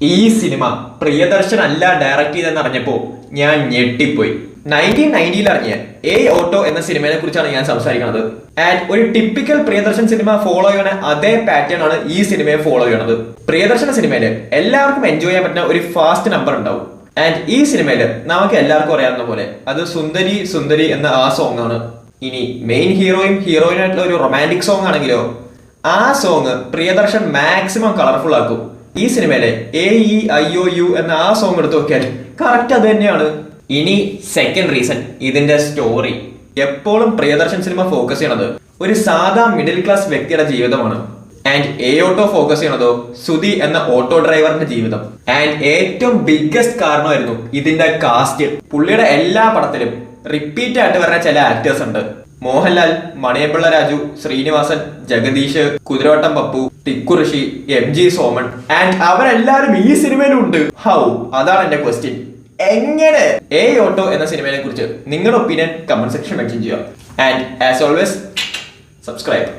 ഈ സിനിമ പ്രിയദർശൻ അല്ല ഡയറക്ട് ചെയ്തെന്ന് അറിഞ്ഞപ്പോ ഞാൻ ഞെട്ടിപ്പോയി. 1990 ഇറങ്ങിയ എ ഓട്ടോ എന്ന സിനിമയെ കുറിച്ചാണ് ഞാൻ സംസാരിക്കുന്നത്. ആൻഡ് ഒരു ടിപ്പിക്കൽ പ്രിയദർശൻ സിനിമ ഫോളോ ചെയ്യണ അതേ പാറ്റേൺ ആണ് ഈ സിനിമയെ ഫോളോ ചെയ്യണത്. പ്രിയദർശന സിനിമയില് എല്ലാവർക്കും എൻജോയ് ചെയ്യാൻ പറ്റുന്ന ഒരു ഫാസ്റ്റ് നമ്പർ ഉണ്ടാവും. ആൻഡ് ഈ സിനിമയില് നമുക്ക് എല്ലാവർക്കും അറിയാവുന്ന പോലെ അത് സുന്ദരി സുന്ദരി എന്ന ആ സോങ് ആണ്. ഇനി മെയിൻ ഹീറോയിനായിട്ടുള്ള ഒരു റൊമാൻറ്റിക് സോങ് ആണെങ്കിലോ ആ സോങ് പ്രിയദർശൻ മാക്സിമം കളർഫുൾ ആക്കും. ഈ സിനിമയിലെ AEIOU എന്ന ആ സോങ് എടുത്ത് നോക്കിയാൽ കറക്റ്റ് അത് തന്നെയാണ്. ഇനി സെക്കൻഡ് റീസൺ, ഇതിന്റെ സ്റ്റോറി. എപ്പോഴും പ്രിയദർശൻ സിനിമ ഫോക്കസ് ചെയ്യണത് ഒരു സാധാ മിഡിൽ ക്ലാസ് വ്യക്തിയുടെ ജീവിതമാണ്. ആൻഡ് എ ഓട്ടോ ഫോക്കസ് ചെയ്യണതോ സുധി എന്ന ഓട്ടോ ഡ്രൈവറിന്റെ ജീവിതം. ആൻഡ് ഏറ്റവും ബിഗ്ഗസ്റ്റ് കാരണമായിരുന്നു ഇതിന്റെ കാസ്റ്റ്. പുള്ളിയുടെ എല്ലാ പടത്തിലും റിപ്പീറ്റ് ആയിട്ട് വരുന്ന ചില ആക്ടേഴ്സ് ഉണ്ട്. മോഹൻലാൽ, മണിയമ്പിള്ള രാജു, ശ്രീനിവാസൻ, ജഗദീഷ്, കുതിരവട്ടം പപ്പു, ടിക്കുറിശി, MG സോമൻ ആൻഡ് അവരെല്ലാരും ഈ സിനിമയിലും ഉണ്ട്. ഹൗ? അതാണ് എന്റെ ക്വസ്റ്റ്യൻ. എങ്ങനെ? എ ഓട്ടോ എന്ന സിനിമയെ കുറിച്ച് നിങ്ങളുടെ ഒപ്പീനിയൻ കമന്റ് സെക്ഷൻ മെൻഷൻ ചെയ്യുക. And as always subscribe.